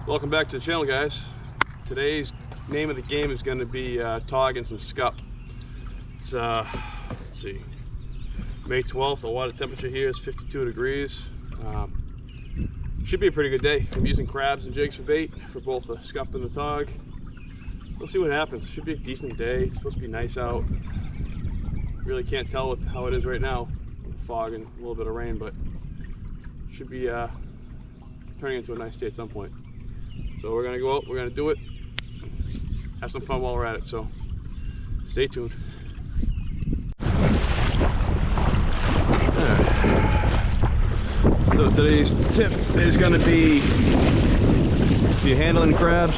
Welcome back to the channel, guys. Today's name of the game is going to be Tautog and some Scup. It's let's see, May 12th. The water temperature here is 52 degrees. Should be a pretty good day. I'm using crabs and jigs for bait for both the Scup and the Tautog. We'll see what happens. Should be a decent day. It's supposed to be nice out. Really can't tell with how it is right now, fog and a little bit of rain, but should be turning into a nice day at some point. So we're gonna go out, we're gonna do it, have some fun while we're at it, so stay tuned. So today's tip is gonna be, if you're handling crabs,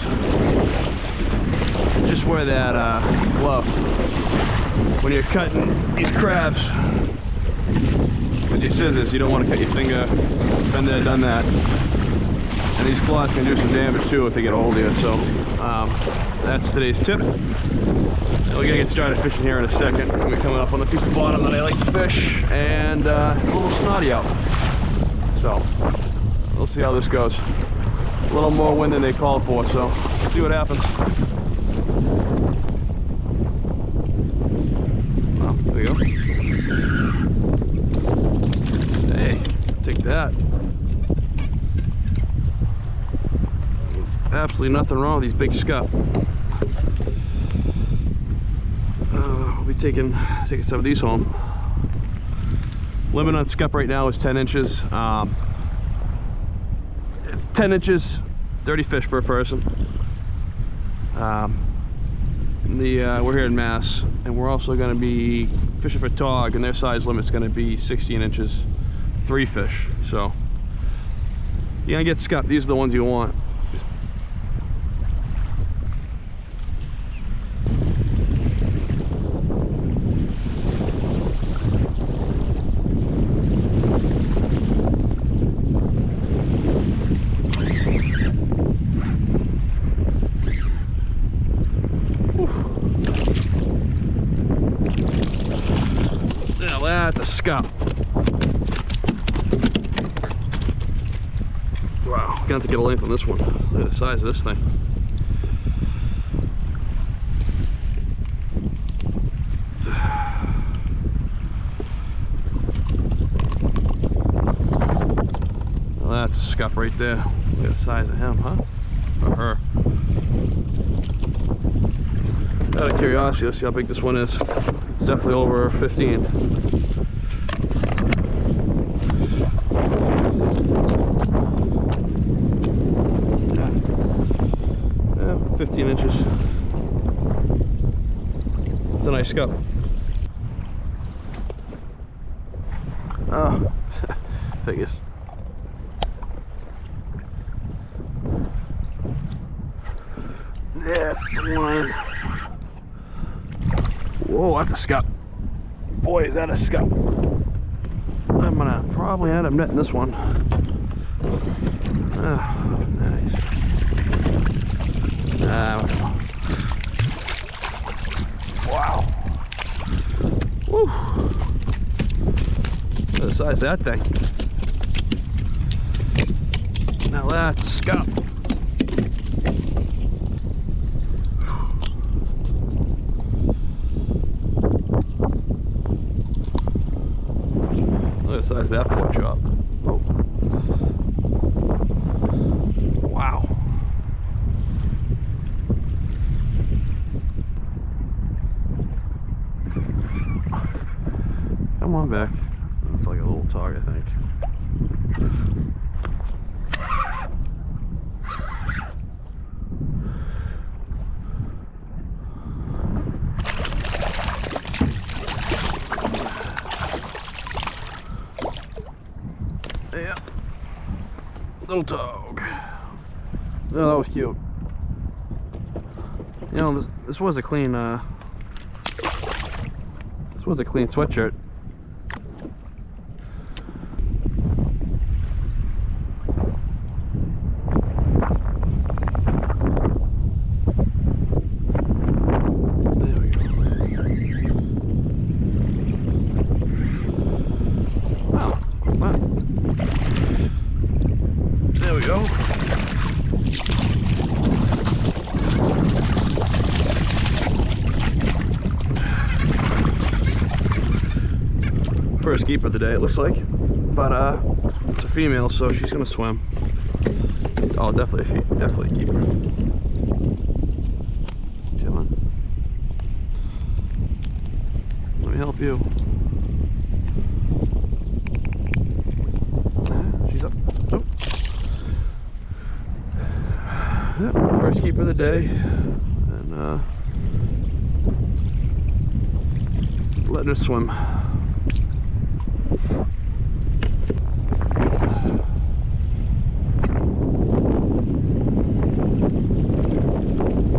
just wear that glove when you're cutting these crabs with your scissors. You don't want to cut your finger. Been there, done that. And these claws can do some damage too if they get a hold of you. So that's today's tip. We're gonna get started fishing here in a second. We're coming up on the piece of bottom that I like to fish, and a little snotty out. So we'll see how this goes. A little more wind than they called for, so we'll see what happens. Well, there we go. Hey, take that. Absolutely nothing wrong with these big Scup. We'll be taking some of these home. Limit on Scup right now is 10 inches. It's 10 inches, 30 fish per person. We're here in Mass, and we're also going to be fishing for Tautog, and their size limit's going to be 16 inches, 3 fish. So you're going to get Scup. These are the ones you want. That's a Scup. Wow, gonna have to get a length on this one. Look at the size of this thing. Well, that's a Scup right there. Look at the size of him, huh? Or her. Out of curiosity, let's see how big this one is. It's definitely over 15. Yeah, 15 inches. It's a nice Scup. Oh, figures. That's the one. Whoa, that's a Scup. Boy, is that a Scup. I'm gonna probably end up netting this one. Oh, nice. Wow. Woo. Look at the size of that thing. Now that's a Scup. Look at the size of that pork chop. Oh. Wow. Come on back. That's like a little Tautog, I think. Yeah, little Tautog. Oh, that was cute. You know, this was a clean. This was a clean sweatshirt. There we go. Wow. Wow. There we go. First keeper of the day, it looks like, but it's a female, so she's gonna swim. Oh, definitely a keeper. Come on, let me help you. She's up. Oh. Yep, first keeper of the day, and letting her swim.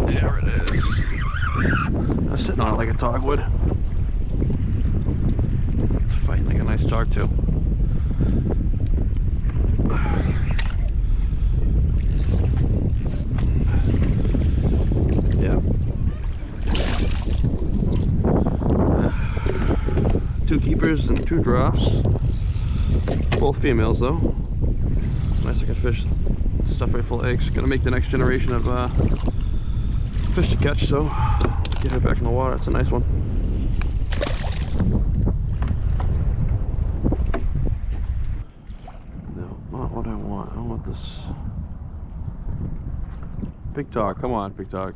There it is. I was sitting on it like a tog would. It's fighting like a nice tog too. Yeah. 2 keepers and 2 drops. Both females though. It's nice looking fish. Stuff right full of eggs. Gonna make the next generation of fish to catch, so get her back in the water. It's a nice one. No, not what I want. I want this big tog. Come on, big tog.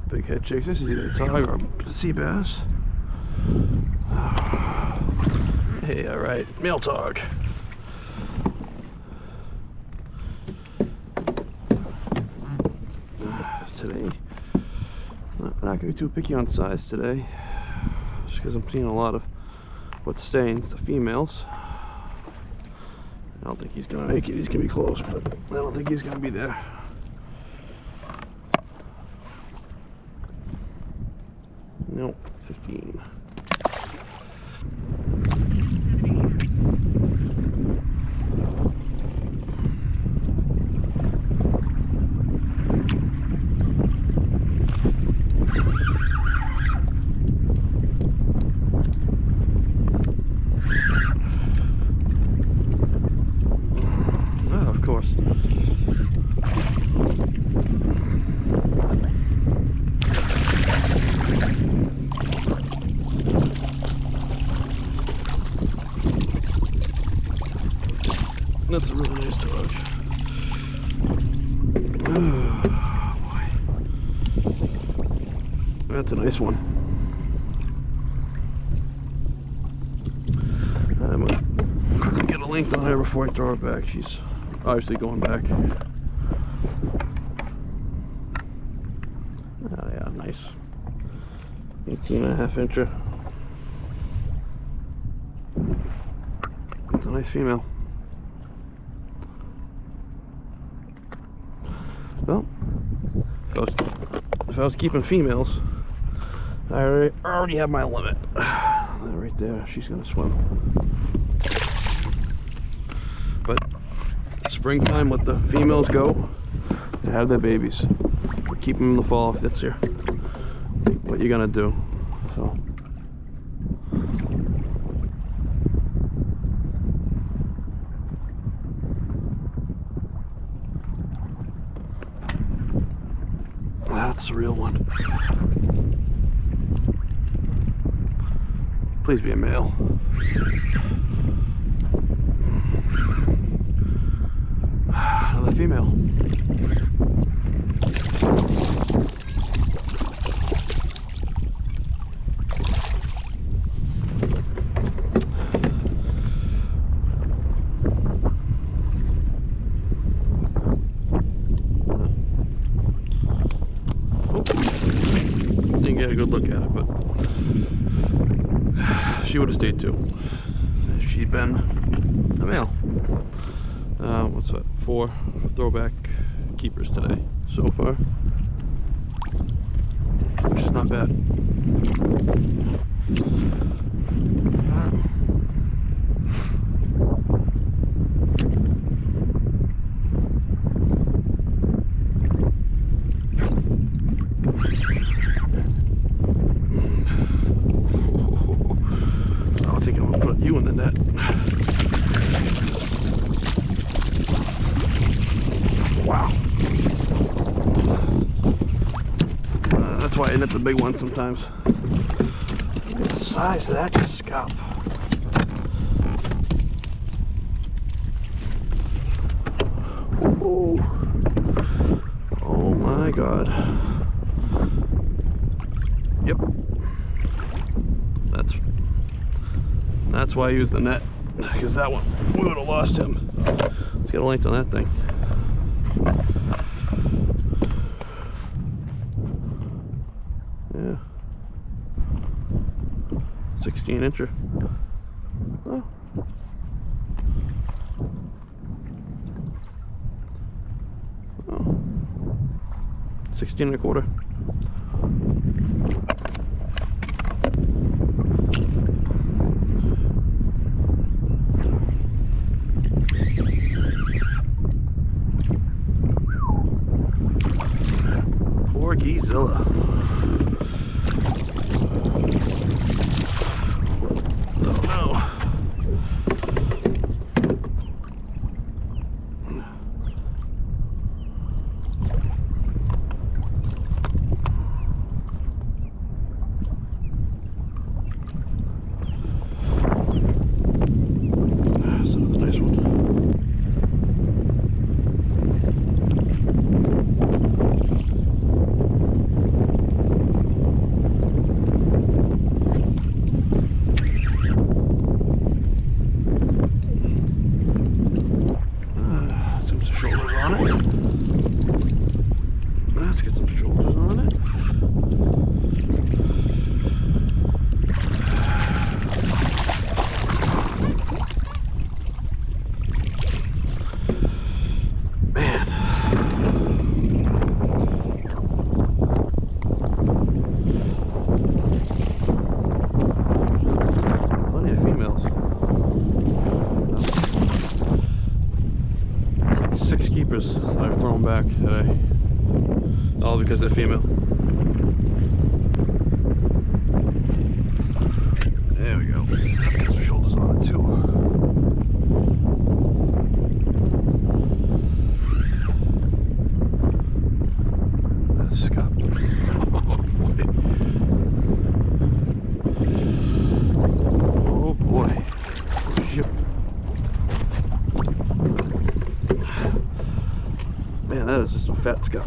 Big head jigs. This is either a tog or a sea bass. Hey, all right, male tog. Today, not gonna be too picky on size today, just because I'm seeing a lot of what's staying. It's the females. I don't think he's gonna make it. He's gonna be close, but I don't think he's gonna be there. Nope, 15. Oh, of course. That's a really nice tog. Oh, boy. That's a nice one. I'm gonna quickly get a length on her before I throw her back. She's obviously going back. Oh yeah, nice. 18.5 incher. It's a nice female. Well, if I was keeping females, I already have my limit. That right there, she's gonna swim. But springtime, let the females go and have their babies. Keep them in the fall if it's what you're gonna do. So. That's the real one. Please be a male. Another female. Didn't get a good look at it, but she would have stayed too if she'd been a male. What's that? 4 throwback keepers today so far, which is not bad. why I net the big one sometimes. Look at the size of that scup. Oh, oh my God. Yep. That's why I use the net, because that one, we would have lost him. Let's get a length on that thing. Yeah. 16-incher. Oh. Oh. 16 1/4. Poor Geezilla. Oh no. That's another nice one. Let's get some shoulders on it. Man. Plenty of females. It's like 6 keepers that I've thrown back today. All because they're female. There we go. Get some shoulders on it too. That's Scup. Oh boy. Oh shit. Man, that is just a fat Scup.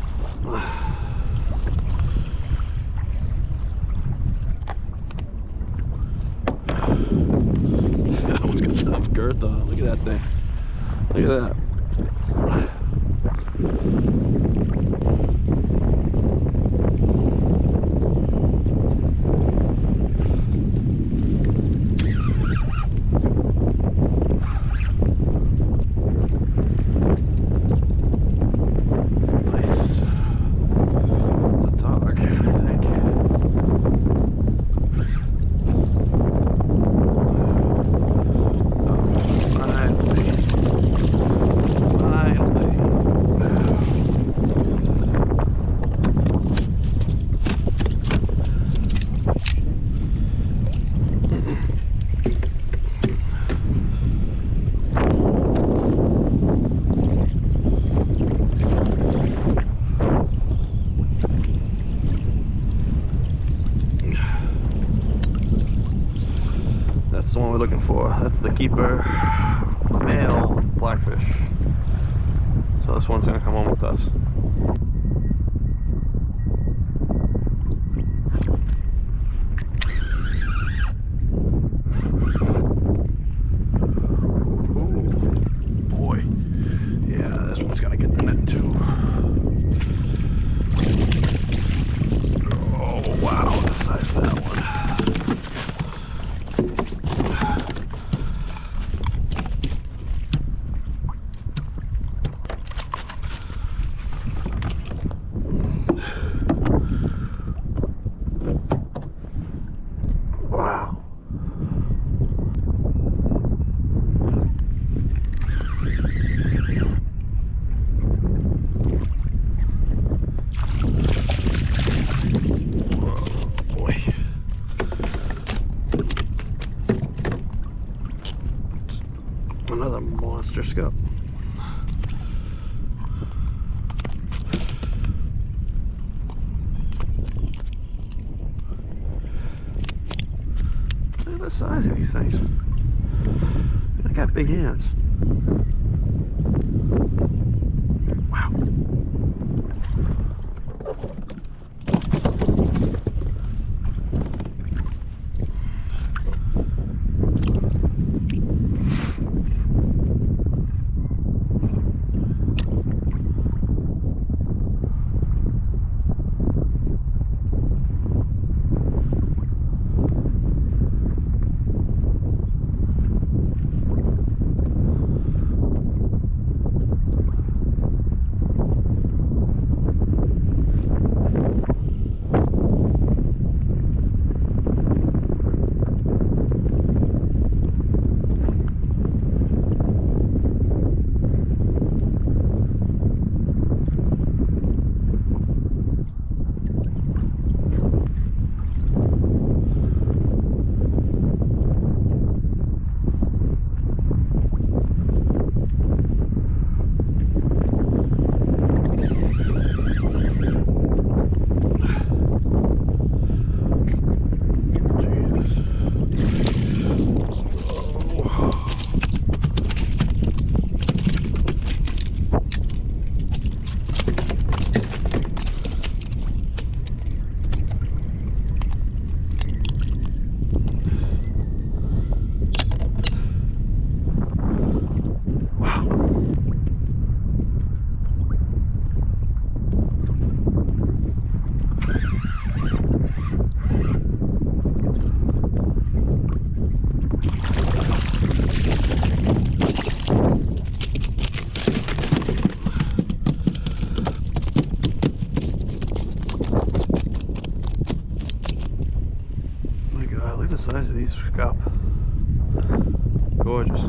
That one's got some girth on it. Look at that thing. Look at that. That's the one we're looking for. That's the keeper male blackfish. So this one's gonna come home with us. Ooh, boy. Yeah, this one's gonna get the net too. Oh wow, the size of that one. Wow. Oh boy. Another monster Scup. the size of these things. I got big hands. Wow. Look at the size of these scup. Gorgeous.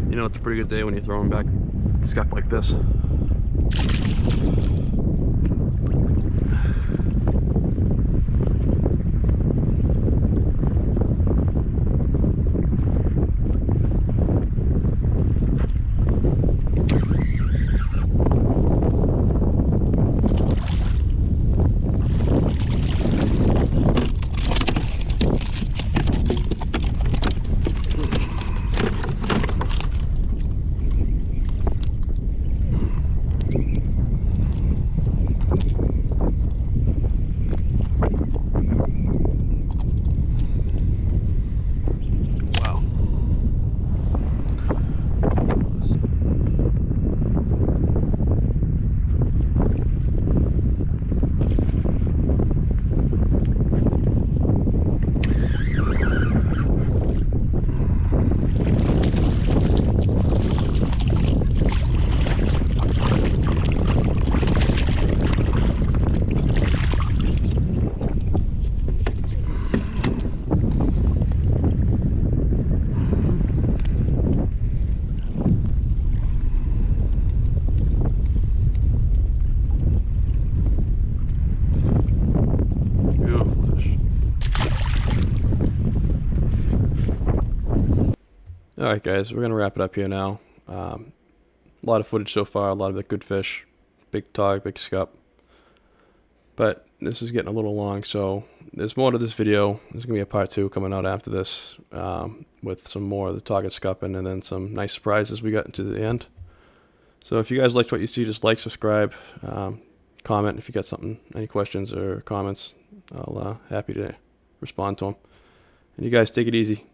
You know, it's a pretty good day when you're throwing back scup like this. Alright guys, we're going to wrap it up here now. A lot of footage so far, a lot of it good fish, big tog, big scup. But this is getting a little long, so there's more to this video. There's going to be a part 2 coming out after this with some more of the tog and scupping and then some nice surprises we got into the end. So if you guys liked what you see, just like, subscribe, comment if you got something, any questions or comments. I'll happy to respond to them. And you guys take it easy.